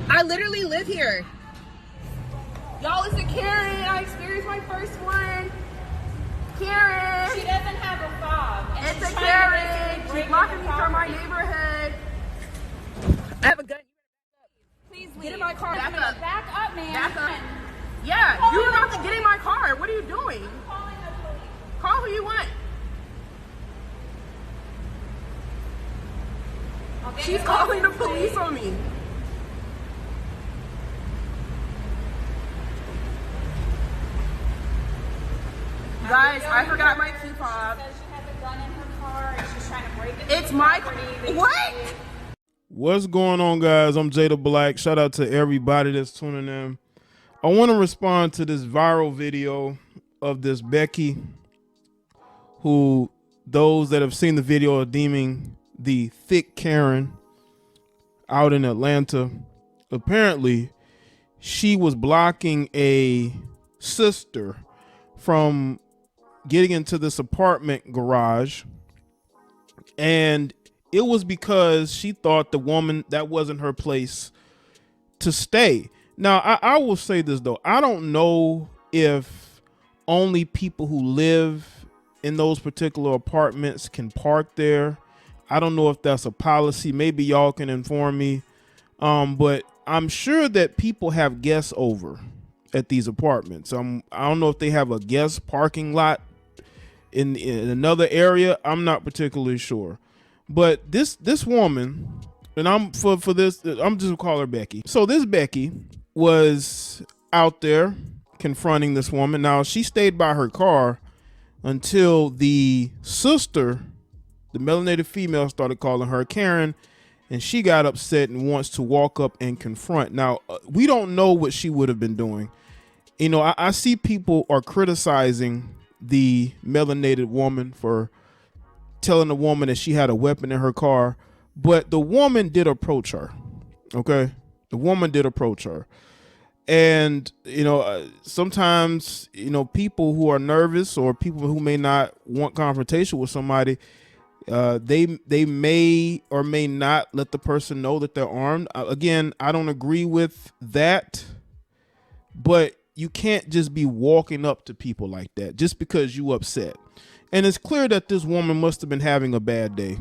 I literally live here. Y'all, it's a Karen. I experienced my first one. Karen. She doesn't have a fob. It's a Karen. She's blocking me from my neighborhood. I have a gun. Please leave. Get in my car. Back up. Back up, man. Back up. Yeah, you're about to get in my car. What are you doing? I'm calling the police. Call who you want. She's calling the police on me. Guys, I forgot my key fob. She says she has a gun in her car and she's trying to break into It's my car. What? What's going on, guys? I'm Jaye the Black. Shout out to everybody that's tuning in. I want to respond to this viral video of this Becky, who those that have seen the video are deeming the thick Karen out in Atlanta. Apparently, she was blocking a sister from getting into this apartment garage, and it was because she thought the woman that wasn't her place to stay. Now, I will say this though, I don't know if only people who live in those particular apartments can park there. I don't know if that's a policy. Maybe y'all can inform me. But I'm sure that people have guests over at these apartments. I don't know if they have a guest parking lot in another area. I'm not particularly sure. But this woman, and I'm for this, I'm just gonna call her Becky. So this Becky was out there confronting this woman. Now, she stayed by her car until the sister, the melanated female, started calling her Karen, and she got upset and wants to walk up and confront. Now, we don't know what she would have been doing. You know, I see people are criticizing the melanated woman for telling the woman that she had a weapon in her car, but the woman did approach her. Okay, the woman did approach her. And, you know, sometimes, you know, people who are nervous or people who may not want confrontation with somebody, they may or may not let the person know that they're armed. Again, I don't agree with that, but you can't just be walking up to people like that just because you upset. And it's clear that this woman must have been having a bad day,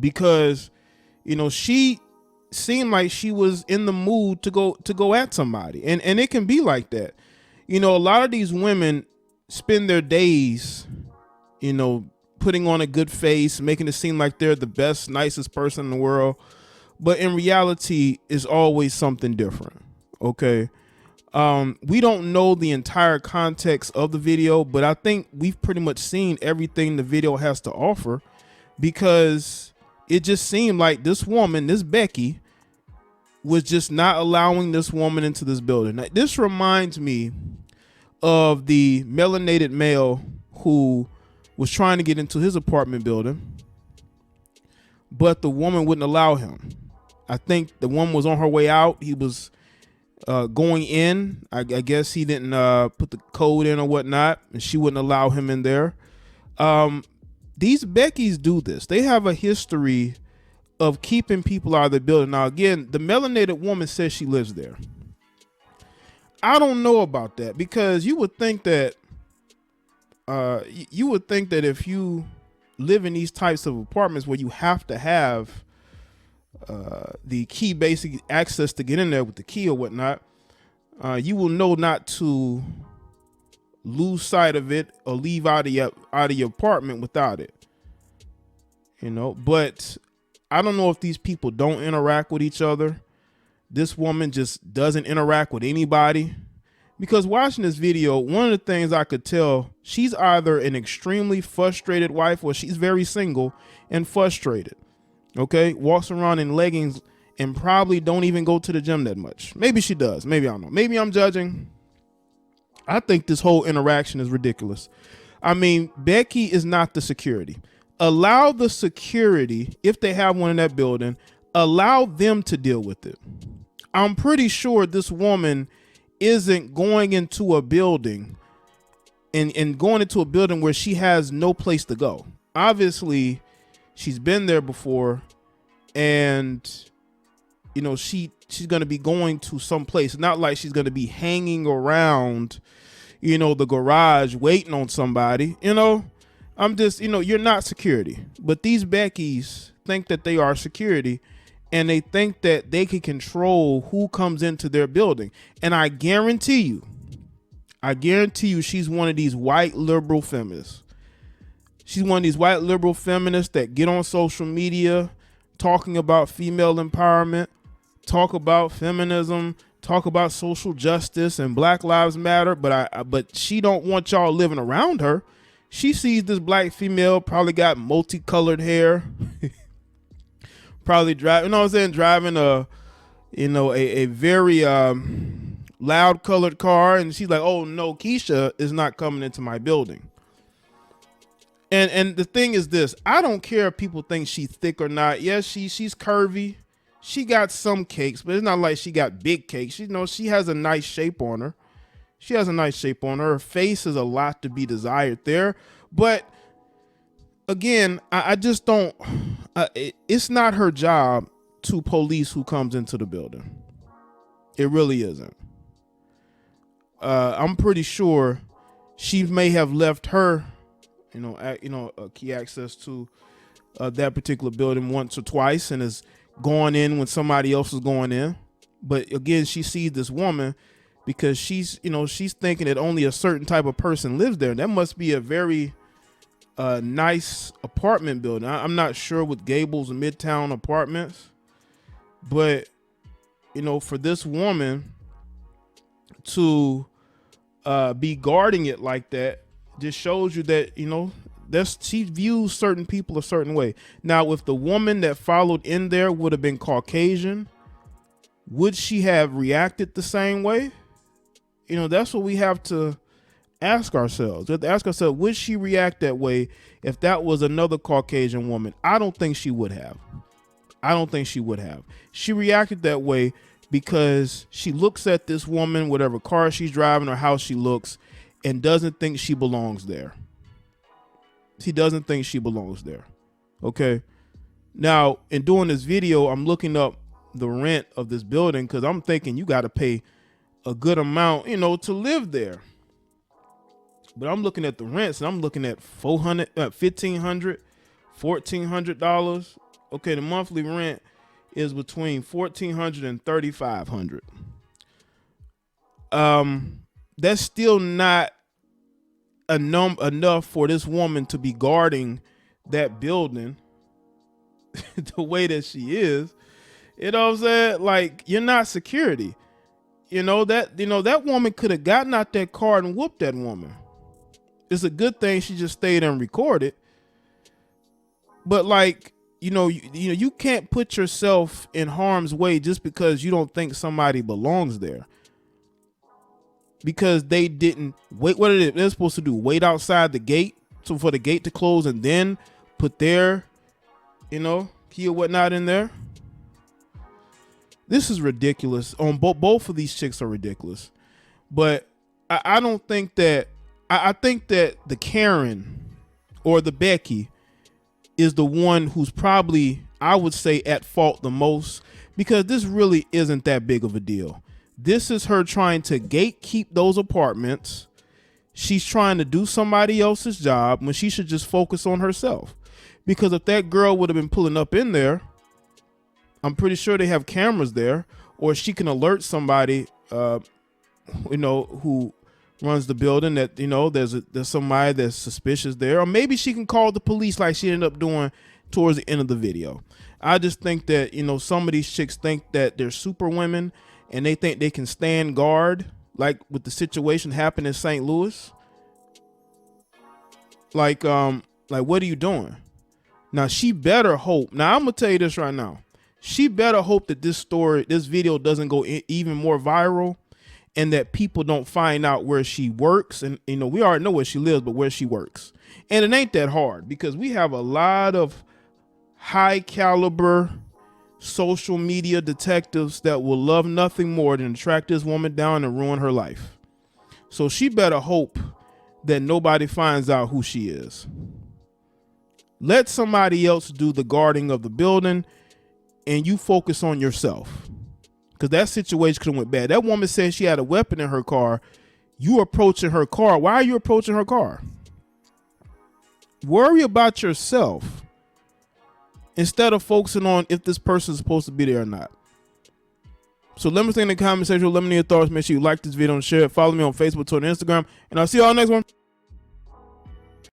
because, you know, she seemed like she was in the mood to go at somebody, and it can be like that. You know, a lot of these women spend their days, you know, putting on a good face, making it seem like they're the best, nicest person in the world, but in reality is always something different. Okay, we don't know the entire context of the video, but I think we've pretty much seen everything the video has to offer, because it just seemed like this woman, this Becky, was just not allowing this woman into this building. Now, this reminds me of the melanated male who was trying to get into his apartment building, but the woman wouldn't allow him. I think the woman was on her way out. He was going in. I guess he didn't put the code in or whatnot, and she wouldn't allow him in there. These Beckys do this. They have a history of keeping people out of the building. Now, again, the melanated woman says she lives there. I don't know about that, because you would think that if you live in these types of apartments where you have to have the key, basic access to get in there with the key or whatnot, you will know not to lose sight of it or leave out of your apartment without it. You know, but I don't know if these people don't interact with each other. This woman just doesn't interact with anybody, because watching this video, one of the things I could tell, she's either an extremely frustrated wife or she's very single and frustrated. Okay, walks around in leggings and probably don't even go to the gym that much. Maybe she does. Maybe I don't know. Maybe I'm judging. I think this whole interaction is ridiculous. I mean, Becky is not the security. Allow the security, if they have one in that building, allow them to deal with it. I'm pretty sure this woman isn't going into a building and going into a building where she has no place to go. Obviously, she's been there before, and you know, she she's going to be going to some place. Not like she's going to be hanging around, you know, the garage waiting on somebody. You know, I'm just, you know, you're not security. But these Beckys think that they are security, and they think that they can control who comes into their building. And I guarantee you she's one of these white liberal feminists. She's one of these white liberal feminists that get on social media talking about female empowerment, talk about feminism, talk about social justice and Black Lives Matter, but she don't want y'all living around her. She sees this black female, probably got multicolored hair, probably driving, you know what I'm saying, driving a very loud colored car, and she's like, oh no, Keisha is not coming into my building. And the thing is this, I don't care if people think she's thick or not. Yes, she's curvy. She got some cakes, but it's not like she got big cakes. You know, she has a nice shape on her. Her face is a lot to be desired there. But again, I just don't, it's not her job to police who comes into the building. It really isn't. I'm pretty sure she may have left her, key access to that particular building once or twice, and is going in when somebody else is going in. But again, she sees this woman because she's thinking that only a certain type of person lives there. That must be a very nice apartment building. I'm not sure with Gables and Midtown apartments, but for this woman to be guarding it like that just shows you that she views certain people a certain way. Now, if the woman that followed in there would have been Caucasian, would she have reacted the same way? That's what we have to ask ourselves. We have to ask ourselves, would she react that way if that was another Caucasian woman? I don't think she would have. She reacted that way because she looks at this woman, whatever car she's driving or how she looks, and doesn't think she belongs there. Okay. Now, in doing this video, I'm looking up the rent of this building because I'm thinking you got to pay a good amount, to live there. But I'm looking at the rents, and I'm looking at $1,500, $1,400. Okay, the monthly rent is between $1,400 and $3,500. That's still not enough for this woman to be guarding that building the way that she is. You know what I'm saying? Like, you're not security. That woman could have gotten out that car and whooped that woman. It's a good thing she just stayed and recorded. But like, you can't put yourself in harm's way just because you don't think somebody belongs there. Because they didn't wait. What are they supposed to do? Wait outside the gate for the gate to close and then put their, key or whatnot in there. This is ridiculous. On both of these chicks are ridiculous. But I don't think that. I think that the Karen or the Becky is the one who's probably, I would say, at fault the most, because this really isn't that big of a deal. This is her trying to gatekeep those apartments. She's trying to do somebody else's job when she should just focus on herself. Because if that girl would have been pulling up in there, I'm pretty sure they have cameras there, or she can alert somebody, who runs the building that, there's somebody that's suspicious there, or maybe she can call the police like she ended up doing towards the end of the video. I just think that, some of these chicks think that they're super women and they think they can stand guard, like with the situation happened in St. Louis. Like what are you doing? Now she better hope. Now I'm gonna tell you this right now. She better hope that this video doesn't go even more viral, and that people don't find out where she works. And we already know where she lives, but where she works. And it ain't that hard because we have a lot of high caliber social media detectives that will love nothing more than track this woman down and ruin her life. So she better hope that nobody finds out who she is. Let somebody else do the guarding of the building and you focus on yourself. because that situation could have went bad. That woman said she had a weapon in her car. You approaching her car. Why are you approaching her car? Worry about yourself instead of focusing on if this person is supposed to be there or not. So let me know in the comment section. Let me know your thoughts. Make sure you like this video and share it. Follow me on Facebook, Twitter, and Instagram. And I'll see y'all next one.